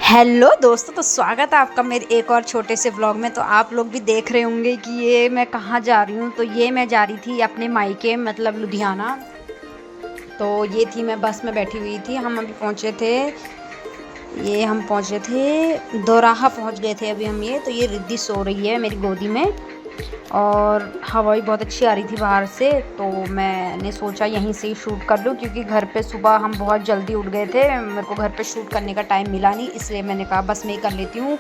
Hello दोस्तों, तो स्वागत है आपका मेरे एक और छोटे से व्लॉग में। तो आप लोग भी देख रहे होंगे कि ये मैं कहाँ जा रही हूँ। तो ये मैं जा रही थी अपने मायके, मतलब लुधियाना। तो ये थी, मैं बस में बैठी हुई थी। हम अभी पहुँचे थे, ये हम पहुँचे थे दोराहा पहुँच गए थे अभी हम। ये तो ये रिद्धि सो रही है मेरी गोदी में, और हवा भी बहुत अच्छी आ रही थी बाहर से। तो मैंने सोचा यहीं से ही शूट कर लूँ, क्योंकि घर पे सुबह हम बहुत जल्दी उठ गए थे, मेरे को घर पे शूट करने का टाइम मिला नहीं, इसलिए मैंने कहा बस में ही कर लेती हूँ।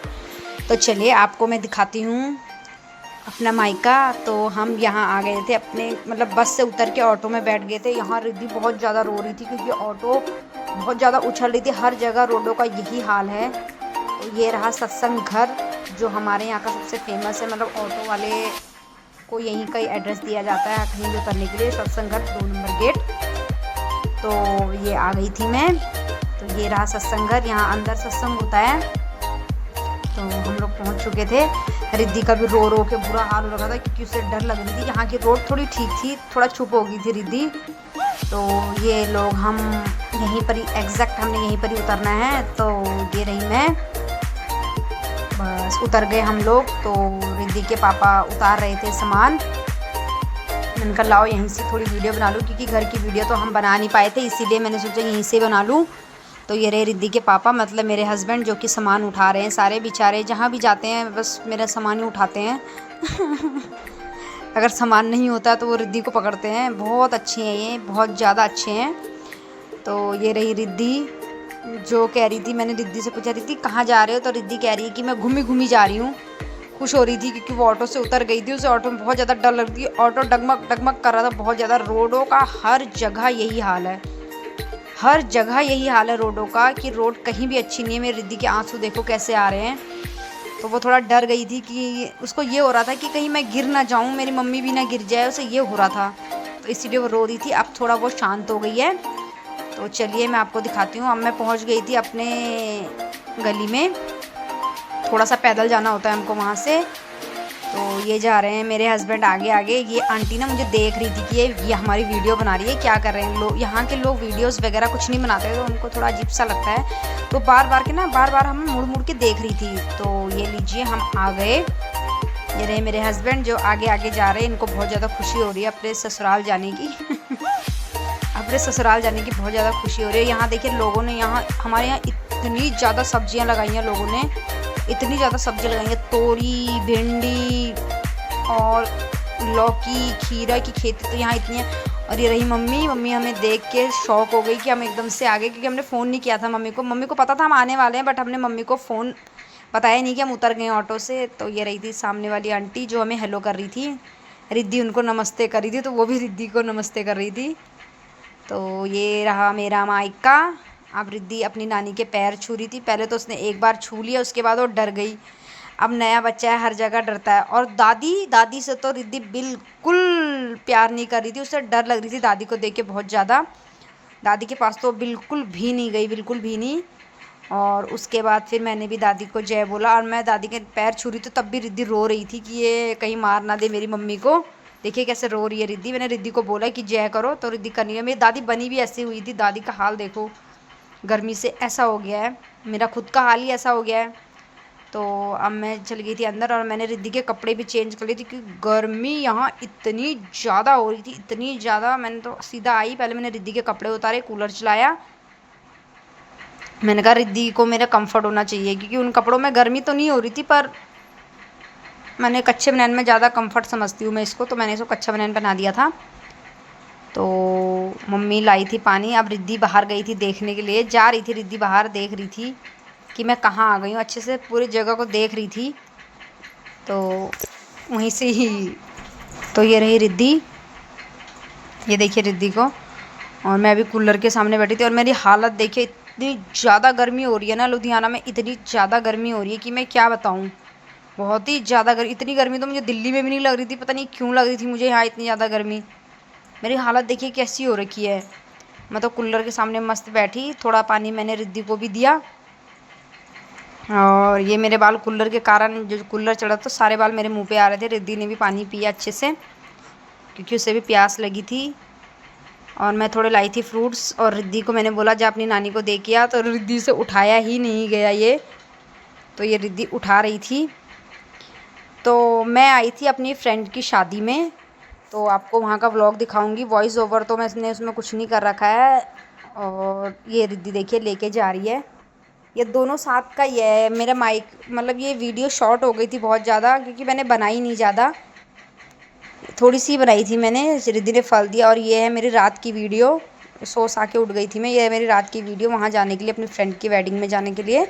तो चलिए आपको मैं दिखाती हूँ अपना मायका। तो हम यहाँ आ गए थे अपने, मतलब बस से उतर के ऑटो में बैठ गए थे। यहाँ रिद्धि बहुत ज़्यादा रो रही थी, क्योंकि ऑटो बहुत ज़्यादा उछल रही थी। हर जगह रोडों का यही हाल है। तो ये रहा सत्संग घर, जो हमारे यहाँ का सबसे फेमस है। मतलब ऑटो वाले को यहीं का ही एड्रेस दिया जाता है कहीं भी उतरने के लिए, सत्संग घर 2 नंबर गेट। तो ये आ गई थी मैं। तो ये रहा सत्संग घर, यहाँ अंदर सत्संग होता है। तो हम लोग पहुँच चुके थे। रिद्धि का भी रो रो के बुरा हाल हो रहा था, क्योंकि उसे डर लग रही थी। यहाँ की रोड थोड़ी ठीक थी, थोड़ा चुप हो गई थी रिद्धि। तो ये लोग, हम यहीं पर ही एग्जैक्ट हमने यहीं पर ही उतरना है। तो ये रही मैं, बस उतर गए हम लोग। तो रिद्धि के पापा उतार रहे थे सामान। मैंने कहा लाओ यहीं से थोड़ी वीडियो बना लूँ, क्योंकि घर की वीडियो तो हम बना नहीं पाए थे, इसीलिए मैंने सोचा यहीं से बना लूँ। तो ये रहे रिद्धि के पापा, मतलब मेरे हस्बैंड, जो कि सामान उठा रहे हैं। सारे बेचारे जहाँ भी जाते हैं बस मेरा सामान ही उठाते हैं। अगर सामान नहीं होता तो वो रिद्धि को पकड़ते हैं। बहुत अच्छे हैं ये, बहुत ज़्यादा अच्छे हैं। तो ये रही रिद्धि, जो कह रही थी, मैंने रिद्धि से पूछा, रिद्धि कहाँ जा रहे हो? तो रिद्धि कह रही है कि मैं घूमी घूमी जा रही हूँ। खुश हो रही थी, क्योंकि वो ऑटो से उतर गई थी। उसे ऑटो में बहुत ज़्यादा डर लग रही थी, ऑटो डगमग डगमग कर रहा था बहुत ज़्यादा। रोडों का हर जगह यही हाल है, हर जगह यही हाल है रोडों का, कि रोड कहीं भी अच्छी नहीं है। मेरी रिद्धि के आंसू देखो कैसे आ रहे हैं। तो वो थोड़ा डर गई थी, कि उसको ये हो रहा था कि कहीं मैं गिर ना जाऊँ, मेरी मम्मी भी ना गिर जाए, उसे ये हो रहा था। तो इसीलिए वो रो रही थी। अब थोड़ा वो शांत हो गई है। तो चलिए मैं आपको दिखाती हूँ। अब मैं पहुँच गई थी अपने गली में। थोड़ा सा पैदल जाना होता है हमको वहाँ से। तो ये जा रहे हैं मेरे हस्बैंड आगे आगे। ये आंटी ना मुझे देख रही थी कि ये हमारी वीडियो बना रही है, क्या कर रहे हैं लोग। यहाँ के लोग वीडियोस वगैरह कुछ नहीं बनाते, तो उनको थोड़ा अजीब सा लगता है। तो बार बार हम मुड़ मुड़ के देख रही थी। तो ये लीजिए हम आ गए। ये रहे मेरे हस्बैंड जो आगे आगे जा रहे हैं। इनको बहुत ज़्यादा खुशी हो रही है अपने ससुराल जाने की। अपने ससुराल जाने की बहुत ज़्यादा खुशी हो रही है। यहाँ देखिए लोगों ने, यहाँ हमारे यहाँ इतनी ज़्यादा सब्जियाँ लगाई हैं लोगों ने, इतनी ज़्यादा सब्जी लगाई है। तोरी, भिंडी और लौकी, खीरा की खेती तो यहाँ इतनी है। और ये रही मम्मी। मम्मी हमें देख के शौक हो गई, कि हम एकदम से आ गए, क्योंकि हमने फ़ोन नहीं किया था मम्मी को। मम्मी को पता था हम आने वाले हैं, बट हमने मम्मी को फ़ोन बताया नहीं कि हम उतर गए ऑटो से। तो ये रही थी सामने वाली आंटी, जो हमें हेलो कर रही थी। रिद्धि उनको नमस्ते कर रही थी, तो वो भी रिद्धि को नमस्ते कर रही थी। तो ये रहा मेरा मायका। अब रिद्धि अपनी नानी के पैर छू रही थी। पहले तो उसने एक बार छू लिया, उसके बाद वो डर गई। अब नया बच्चा है, हर जगह डरता है। और दादी से तो रिद्धि बिल्कुल प्यार नहीं कर रही थी, उसे डर लग रही थी दादी को देख के बहुत ज़्यादा। दादी के पास तो बिल्कुल भी नहीं गई, बिल्कुल भी नहीं। और उसके बाद फिर मैंने भी दादी को जय बोला, और मैं दादी के पैर छू रही थी, तब भी रिद्धि रो रही थी कि ये कहीं मार ना दे मेरी मम्मी को। देखिए कैसे रो रही है रिद्धि। मैंने रिद्धि को बोला कि जय करो, तो रिद्धि करनी है। मेरी दादी बनी भी ऐसी हुई थी। दादी का हाल देखो, गर्मी से ऐसा हो गया है। मेरा खुद का हाल ही ऐसा हो गया है। तो अब मैं चली गई थी अंदर, और मैंने रिद्धि के कपड़े भी चेंज कर लिए थे, क्योंकि गर्मी यहाँ इतनी ज़्यादा हो रही थी, इतनी ज़्यादा। मैंने तो सीधा आई, पहले मैंने रिद्धि के कपड़े उतारे, कूलर चलाया। मैंने कहा रिद्धि को मेरा कंफर्ट होना चाहिए, क्योंकि उन कपड़ों में गर्मी तो नहीं हो रही थी, पर मैंने कच्चे बनैन में ज़्यादा कंफर्ट समझती हूँ मैं इसको, तो मैंने इसको कच्चा बनैन पहना दिया था। तो मम्मी लाई थी पानी। अब रिद्धि बाहर गई थी देखने के लिए, जा रही थी रिद्धि बाहर, देख रही थी कि मैं कहाँ आ गई हूँ, अच्छे से पूरी जगह को देख रही थी। तो वहीं से ही, तो ये रही रिद्धि, ये देखिए रिद्धि को। और मैं अभी कूलर के सामने बैठी थी, और मेरी हालत देखिए, इतनी ज़्यादा गर्मी हो रही है ना लुधियाना में, इतनी ज़्यादा गर्मी हो रही है कि मैं क्या बताऊँ। बहुत ही ज़्यादा गर्मी, इतनी गर्मी तो मुझे दिल्ली में भी नहीं लग रही थी, पता नहीं क्यों लग रही थी मुझे यहाँ इतनी ज़्यादा गर्मी। मेरी हालत देखिए कैसी हो रखी है। मैं तो कूलर के सामने मस्त बैठी, थोड़ा पानी मैंने रिद्धि को भी दिया। और ये मेरे बाल कूलर के कारण, जो कूलर चढ़ा तो सारे बाल मेरे मुंह पे आ रहे थे। रिद्धि ने भी पानी पिया अच्छे से, क्योंकि उसे भी प्यास लगी थी। और मैं थोड़े लाई थी फ्रूट्स, और रिद्धि को मैंने बोला जा अपनी नानी को दे के आ, तो रिद्धि से उठाया ही नहीं गया ये। तो ये रिद्धि उठा रही थी। तो मैं आई थी अपनी फ्रेंड की शादी में, तो आपको वहाँ का व्लॉग दिखाऊंगी। वॉइस ओवर तो मैंने उसमें कुछ नहीं कर रखा है। और ये रिद्धि देखिए लेके जा रही है। ये दोनों साथ का ही है। मेरा माइक मतलब ये वीडियो शॉर्ट हो गई थी बहुत ज़्यादा, क्योंकि मैंने बनाई नहीं ज़्यादा, थोड़ी सी बनाई थी मैंने। रिद्धि ने फल दिया। और ये है मेरी रात की वीडियो। सो सा के उठ गई थी मैं। ये है मेरी रात की वीडियो वहाँ जाने के लिए, अपनी फ्रेंड की वेडिंग में जाने के लिए।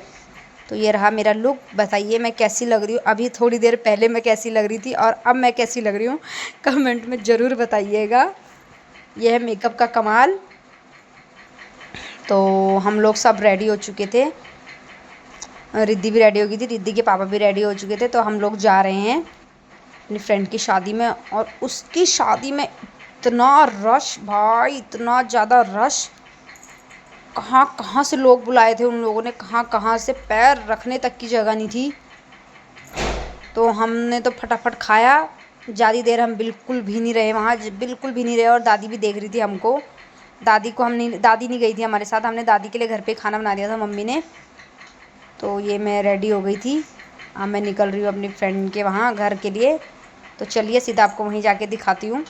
तो ये रहा मेरा लुक। बताइए मैं कैसी लग रही हूँ। अभी थोड़ी देर पहले मैं कैसी लग रही थी और अब मैं कैसी लग रही हूँ, कमेंट में ज़रूर बताइएगा। यह है मेकअप का कमाल। तो हम लोग सब रेडी हो चुके थे। रिद्धि भी रेडी हो गई थी, रिद्धि के पापा भी रेडी हो चुके थे। तो हम लोग जा रहे हैं अपनी फ्रेंड की शादी में। और उसकी शादी में इतना रश भाई, इतना ज़्यादा रश। कहाँ कहाँ से लोग बुलाए थे उन लोगों ने, कहाँ कहाँ से, पैर रखने तक की जगह नहीं थी। तो हमने तो फटाफट खाया। ज़्यादा देर हम बिल्कुल भी नहीं रहे वहाँ, बिल्कुल भी नहीं रहे। और दादी भी देख रही थी हमको। दादी को हम नहीं, दादी नहीं गई थी हमारे साथ। हमने दादी के लिए घर पे खाना बना दिया था मम्मी ने। तो ये मैं रेडी हो गई थी। अब मैं निकल रही हूँ अपनी फ्रेंड के वहाँ घर के लिए। तो चलिए सीधा आपको वहीं जाके दिखाती हूँ।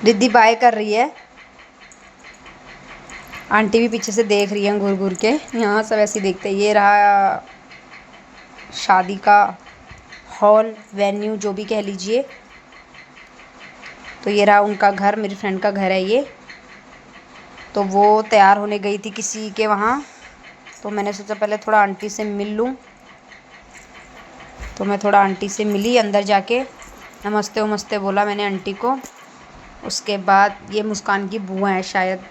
रिद्धि बाय कर रही है। आंटी भी पीछे से देख रही है घूर घूर के। यहाँ सब ऐसे देखते हैं। ये रहा शादी का हॉल, वेन्यू जो भी कह लीजिए। तो ये रहा उनका घर, मेरी फ्रेंड का घर है ये। तो वो तैयार होने गई थी किसी के वहाँ। तो मैंने सोचा पहले थोड़ा आंटी से मिल लूँ। तो मैं थोड़ा आंटी से मिली अंदर जाके। नमस्ते वमस्ते बोला मैंने आंटी को। उसके बाद ये मुस्कान की बुआ है शायद।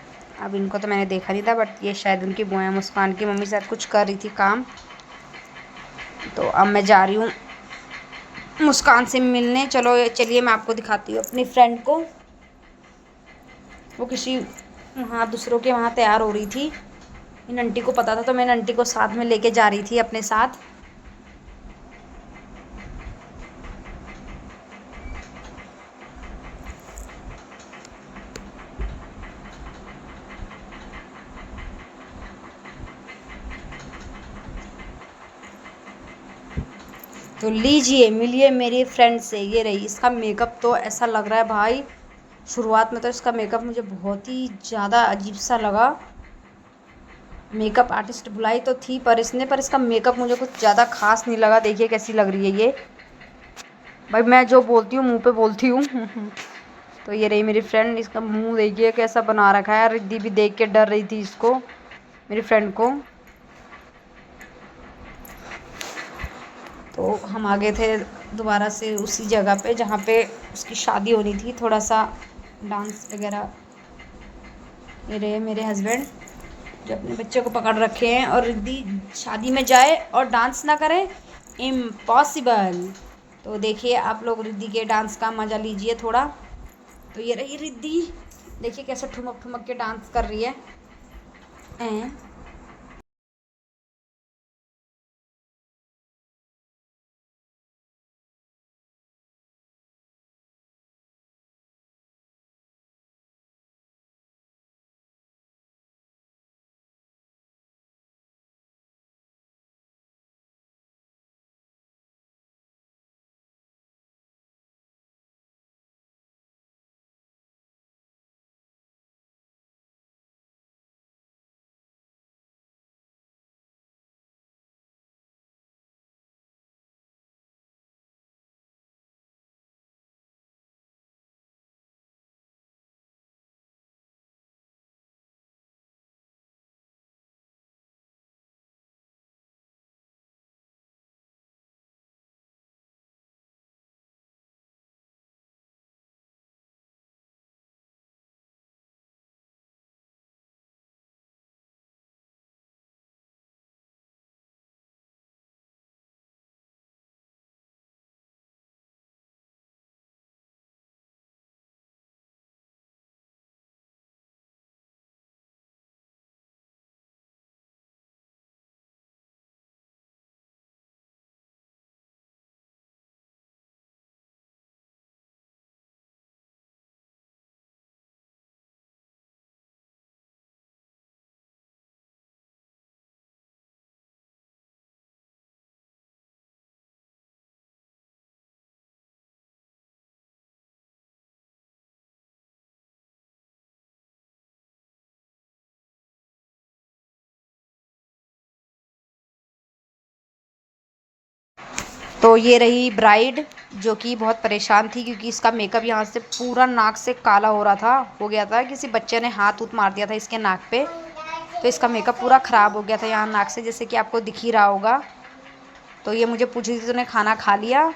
अब इनको तो मैंने देखा नहीं था, बट ये शायद उनकी बुआ है। मुस्कान की मम्मी शायद कुछ कर रही थी काम। तो अब मैं जा रही हूँ मुस्कान से मिलने। चलो चलिए मैं आपको दिखाती हूँ अपनी फ्रेंड को। वो किसी वहाँ दूसरों के वहाँ तैयार हो रही थी। इन आंटी को पता था, तो मैंने आंटी को साथ में लेके जा रही थी अपने साथ। तो लीजिए मिलिए मेरी फ्रेंड से। ये रही। इसका मेकअप तो ऐसा लग रहा है भाई, शुरुआत में तो इसका मेकअप मुझे बहुत ही ज़्यादा अजीब सा लगा। मेकअप आर्टिस्ट बुलाई तो थी पर इसका मेकअप मुझे कुछ ज़्यादा खास नहीं लगा। देखिए कैसी लग रही है ये। भाई मैं जो बोलती हूँ मुंह पे बोलती हूँ। तो ये रही मेरी फ्रेंड। इसका मुंह देखिए कैसा बना रखा है। रिद्धि भी देख के डर रही थी इसको, मेरी फ्रेंड को। तो हम आ गए थे दोबारा से उसी जगह पे जहाँ पे उसकी शादी होनी थी। थोड़ा सा डांस वगैरह। ये रहे मेरे हस्बैंड जो अपने बच्चे को पकड़ रखे हैं। और रिद्धि शादी में जाए और डांस ना करे, इम्पॉसिबल। तो देखिए आप लोग रिद्धि के डांस का मज़ा लीजिए थोड़ा। तो ये रही रिद्धि। देखिए कैसे ठुमक ठुमक के डांस कर रही है। तो ये रही ब्राइड, जो कि बहुत परेशान थी क्योंकि इसका मेकअप यहाँ से पूरा नाक से काला हो रहा था, हो गया था, किसी बच्चे ने हाथ उत मार दिया था इसके नाक पे, तो इसका मेकअप पूरा ख़राब हो गया था यहाँ नाक से, जैसे कि आपको दिख ही रहा होगा। तो ये मुझे पूछ रही थी तूने खाना खा लिया,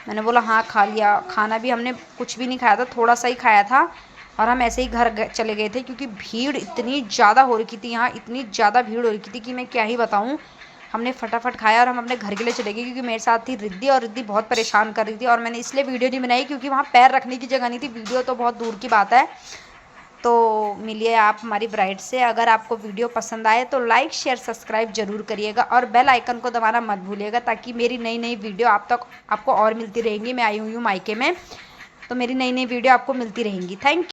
मैंने बोला हाँ खा लिया। खाना भी हमने कुछ भी नहीं खाया था, थोड़ा सा ही खाया था, और हम ऐसे ही घर चले गए थे क्योंकि भीड़ इतनी ज़्यादा हो रही थी यहाँ, इतनी ज़्यादा भीड़ हो रही थी कि मैं क्या ही बताऊँ। हमने फटाफट खाया और हम अपने घर के लिए चले गए क्योंकि मेरे साथ थी रिद्धि, और रिद्धि बहुत परेशान कर रही थी, और मैंने इसलिए वीडियो नहीं बनाई क्योंकि वहाँ पैर रखने की जगह नहीं थी, वीडियो तो बहुत दूर की बात है। तो मिलिए आप हमारी ब्राइड से। अगर आपको वीडियो पसंद आए तो लाइक शेयर सब्सक्राइब जरूर करिएगा, और बेल आइकन को दबाना मत भूलिएगा, ताकि मेरी नई नई वीडियो आपको और मिलती रहेंगी। मैं आई हुई हूँ मायके में, तो मेरी नई नई वीडियो आपको मिलती रहेंगी। Thank you.